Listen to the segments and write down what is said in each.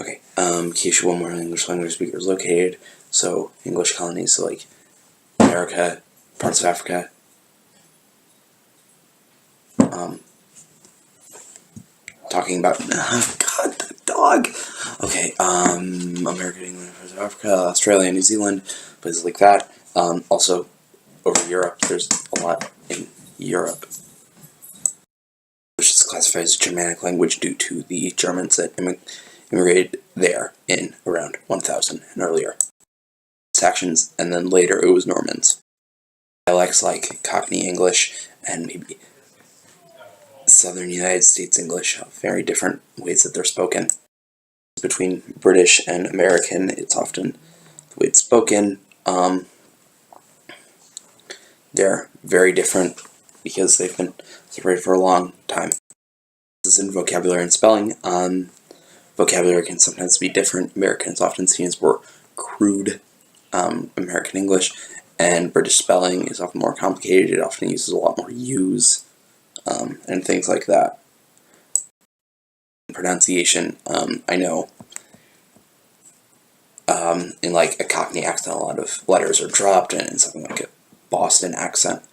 Okay, Kyushu, one more English language speakers located. So, English colonies, so like America, parts of Africa. Talking about, God, the dog! Okay, America, England, parts of Africa, Australia, New Zealand, places like that. Also, over Europe, there's a lot in Europe, which is classified as Germanic language due to the Germans that immigrated there in around 1000 and earlier. Saxons, and then later it was Normans. Dialects like Cockney English and maybe Southern United States English have very different ways that they're spoken. Between British and American, it's often the way it's spoken. They're very different because they've been separated for a long time. This is in vocabulary and spelling. Vocabulary can sometimes be different. American is often seen as more crude American English, and British spelling is often more complicated. It often uses a lot more U's and things like that. Pronunciation, I know in like a Cockney accent, a lot of letters are dropped, and in something like a Boston accent,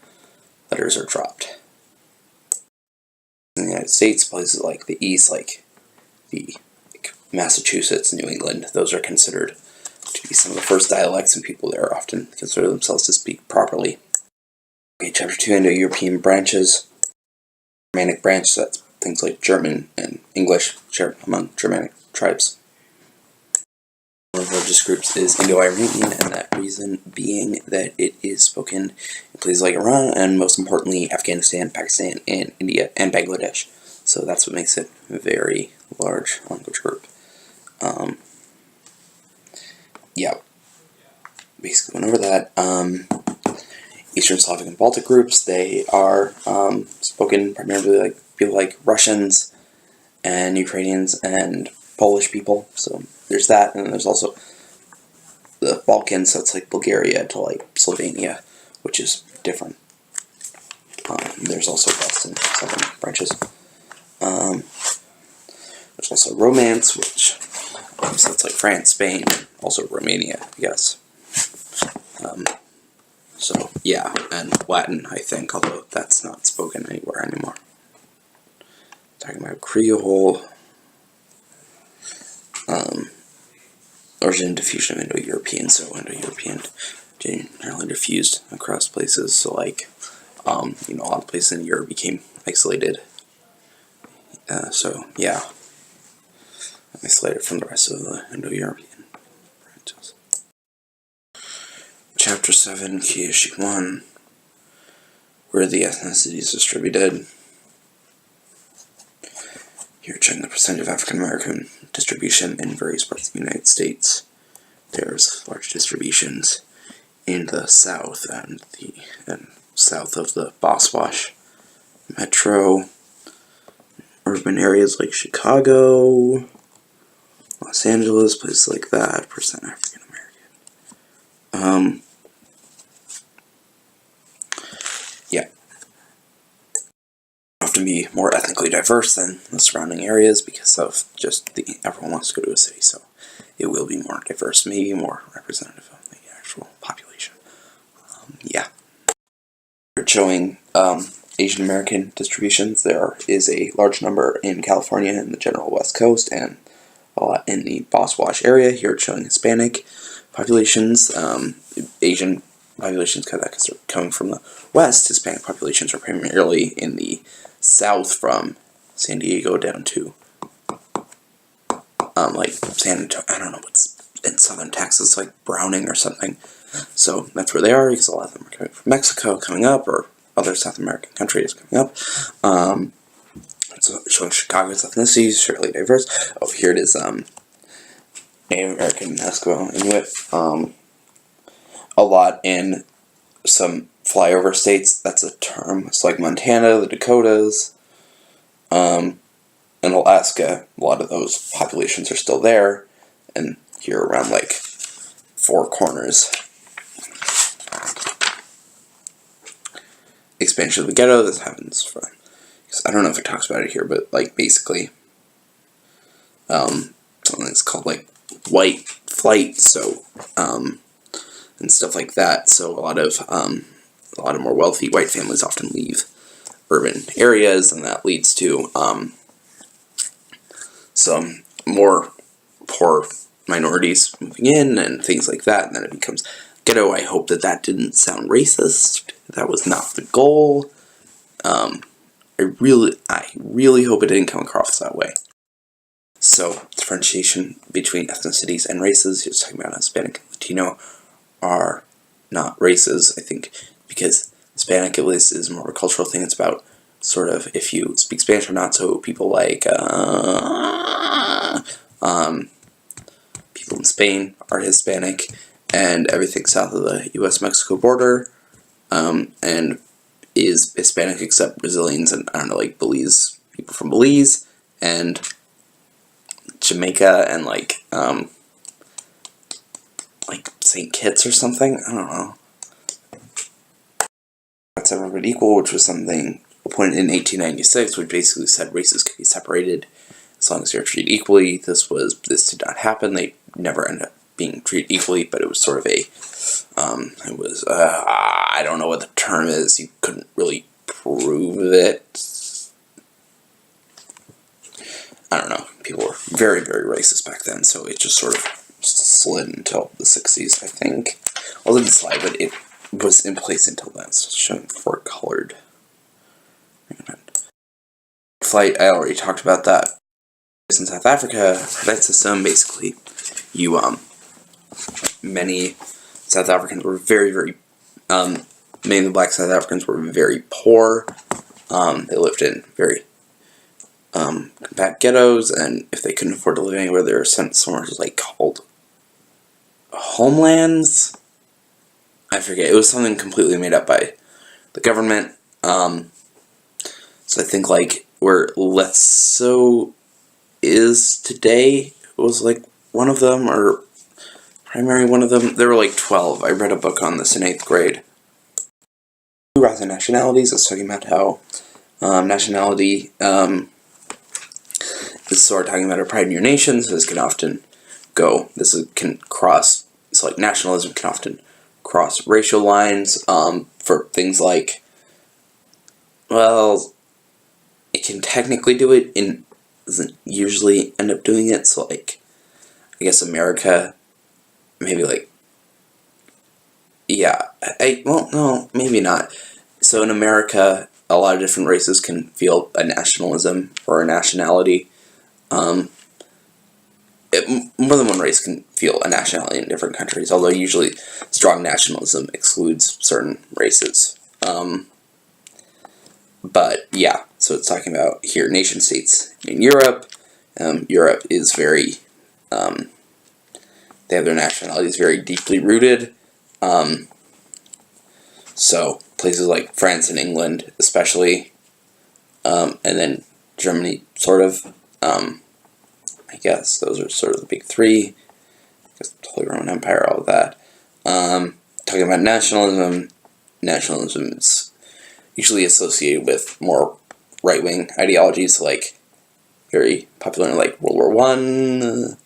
letters are dropped. In the United States, places like the East, like Massachusetts, New England, those are considered to be some of the first dialects, and people there often consider themselves to speak properly. Okay, Chapter 2, Indo-European branches. Germanic branch, so that's things like German and English shared among Germanic tribes. One of the largest groups is Indo-Iranian, and that reason being that it is spoken in places like Iran, and most importantly, Afghanistan, Pakistan, and India, and Bangladesh. So that's what makes it a very large language group. Yeah, basically went over that. Eastern Slavic and Baltic groups, they are spoken primarily like people like Russians and Ukrainians and Polish people. So there's that, and then there's also the Balkans, so it's like Bulgaria to like Slovenia, which is different. There's also West and Southern branches. There's also Romance, which so it's like France, Spain, also Romania, I guess. So yeah, and Latin, I think, although that's not spoken anywhere anymore. Talking about Creole, origin and diffusion of Indo-European, so Indo-European generally diffused across places, so like, a lot of places in Europe became isolated, so yeah, isolated from the rest of the Indo-European branches. Chapter 7, Kyushu 1, where the ethnicities distributed. Here, checking the percentage of African American distribution in various parts of the United States. There's large distributions in the south and south of the Boswash metro, urban areas like Chicago, Los Angeles, places like that, percent African American. Yeah. Often be more ethnically diverse than the surrounding areas because of just everyone wants to go to a city, so it will be more diverse, maybe more representative of the actual population. Yeah. We're showing Asian American distributions. There is a large number in California and the general West Coast, and a lot in the Boswash area. Here it's showing Hispanic populations, Asian populations, because they're coming from the West. Hispanic populations are primarily in the South, from San Diego down to like San Antonio. I don't know what's in southern Texas, like Browning or something. So that's where they are, because a lot of them are coming from Mexico coming up, or other South American countries coming up. So showing Chicago's ethnicities, fairly diverse. Oh, here it is. Native American, Eskimo, Inuit. A lot in some flyover states. That's a term. It's like Montana, the Dakotas, and Alaska. A lot of those populations are still there, and here around like Four Corners. Expansion of the ghetto. This happens from. I don't know if it talks about it here, but like basically, something things called like white flight, so and stuff like that. So a lot of more wealthy white families often leave urban areas, and that leads to some more poor minorities moving in and things like that, and then it becomes ghetto. I hope that didn't sound racist. That was not the goal. I really hope it didn't come across that way. So, differentiation between ethnicities and races, you're talking about Hispanic and Latino, are not races, I think, because Hispanic, at least, is more of a cultural thing. It's about sort of if you speak Spanish or not, so people like, people in Spain are Hispanic, and everything south of the U.S.-Mexico border, and is Hispanic except Brazilians and, I don't know, like Belize, people from Belize, and Jamaica, and like St. Kitts or something, I don't know. That's everyone equal, which was something appointed in 1896, which basically said races could be separated as long as you're treated equally. This did not happen. They never ended up being treated equally, but it was sort of I don't know what the term is. You couldn't really prove it. I don't know. People were very, very racist back then, so it just sort of slid until the 60s, I think. Well, it didn't slide, but it was in place until then. So it's showing four colored. Flight, I already talked about that. In South Africa, that system, basically, many South Africans were very, very, many of the black South Africans were very poor. They lived in very compact ghettos, and if they couldn't afford to live anywhere, they were sent somewhere like called homelands. I forget. It was something completely made up by the government. So I think like where Letso is today was like one of them, or primary one of them. There were like 12. I read a book on this in 8th grade. Race and nationalities. I was talking about how nationality is sort of talking about a pride in your nation. So this can often can cross. So like nationalism can often cross racial lines for things like, well, it can technically do it, and doesn't usually end up doing it. So like, I guess America, maybe like, yeah, well, no, maybe not. So in America, a lot of different races can feel a nationalism or a nationality. More than one race can feel a nationality in different countries, although usually strong nationalism excludes certain races. But yeah, so it's talking about here nation states in Europe. Europe is very, they have their nationalities very deeply rooted. So places like France and England especially, and then Germany sort of, I guess those are sort of the big three. I guess the Holy Roman Empire, all of that. Talking about nationalism is usually associated with more right-wing ideologies, like very popular in like World War One.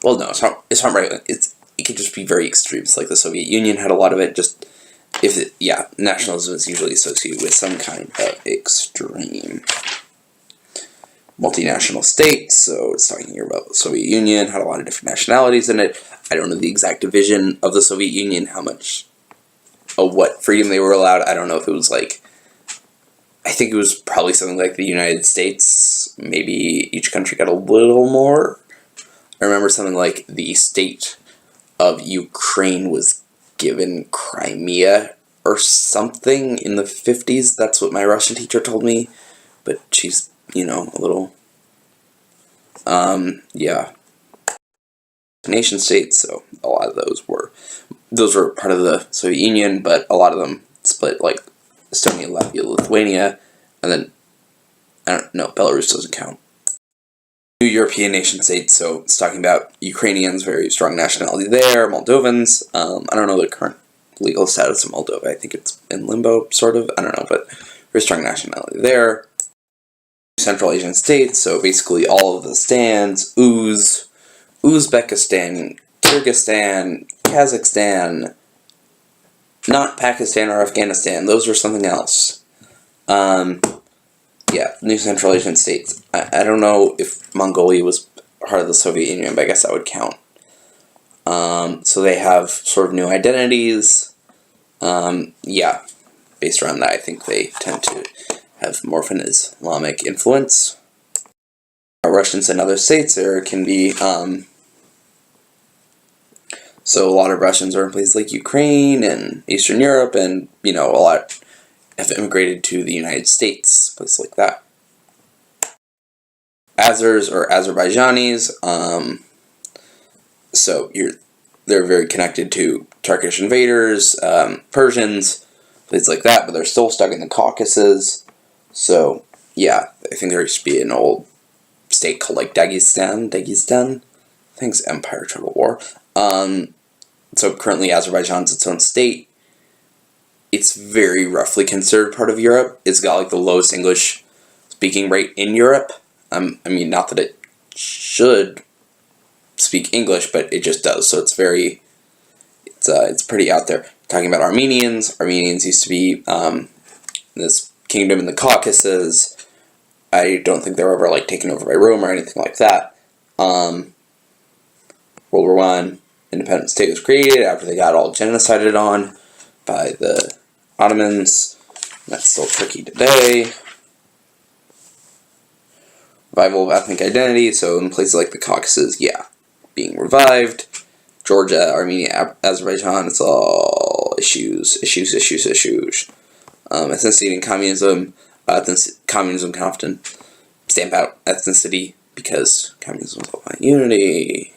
Well, no, it's not right. It could just be very extreme. It's like the Soviet Union had a lot of it. Nationalism is usually associated with some kind of extreme multinational state. So it's talking here about the Soviet Union, had a lot of different nationalities in it. I don't know the exact division of the Soviet Union, how much of what freedom they were allowed. I don't know if it was like, I think it was probably something like the United States. Maybe each country got a little more. I remember something like the state of Ukraine was given Crimea or something in the 50s. That's what my Russian teacher told me. But she's, a little, nation states, so a lot of those were part of the Soviet Union, but a lot of them split, like Estonia, Latvia, Lithuania, and then, I don't know, Belarus doesn't count. New European nation states, so it's talking about Ukrainians, very strong nationality there, Moldovans, I don't know the current legal status of Moldova, I think it's in limbo, sort of, I don't know, but very strong nationality there. Central Asian states, so basically all of the stands, Uz, Uzbekistan, Kyrgyzstan, Kazakhstan, not Pakistan or Afghanistan. Those were something else. Yeah, new Central Asian states. I don't know if Mongolia was part of the Soviet Union, but I guess that would count. So they have sort of new identities. Yeah, based around that, I think they tend to have more of an Islamic influence. Russians in other states, there can be, so a lot of Russians are in places like Ukraine and Eastern Europe, and, a lot have immigrated to the United States, places like that. Azers or Azerbaijanis, so they're very connected to Turkish invaders, Persians, places like that, but they're still stuck in the Caucasus. So, yeah, I think there used to be an old state called like Dagestan, I think it's Empire Total War. So currently Azerbaijan's its own state. It's very roughly considered part of Europe. It's got like the lowest English speaking rate in Europe. I mean, not that it should speak English, but it just does. So it's pretty out there. Talking about Armenians used to be this kingdom in the Caucasus. I don't think they were ever like taken over by Rome or anything like that. World War I, independent state was created after they got all genocided on by the Ottomans. That's still tricky today. Revival of ethnic identity, so in places like the Caucasus, yeah, being revived. Georgia, Armenia, Azerbaijan, it's all issues. Ethnicity and communism. Communism can often stamp out ethnicity because communism is all about unity.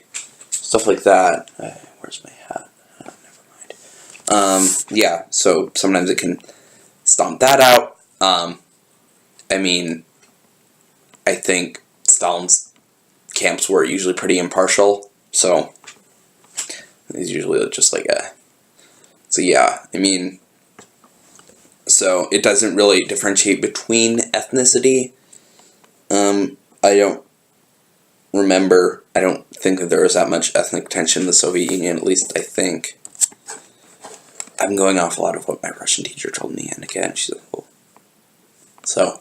Stuff like that. Where's my hat? Never mind. Yeah, so sometimes it can stomp that out. I mean, I think Stalin's camps were usually pretty impartial, so it's usually just like a... So yeah, I mean, so it doesn't really differentiate between ethnicity. I don't think that there was that much ethnic tension in the Soviet Union, at least I think. I'm going off a lot of what my Russian teacher told me, and again, she's like, oh. So,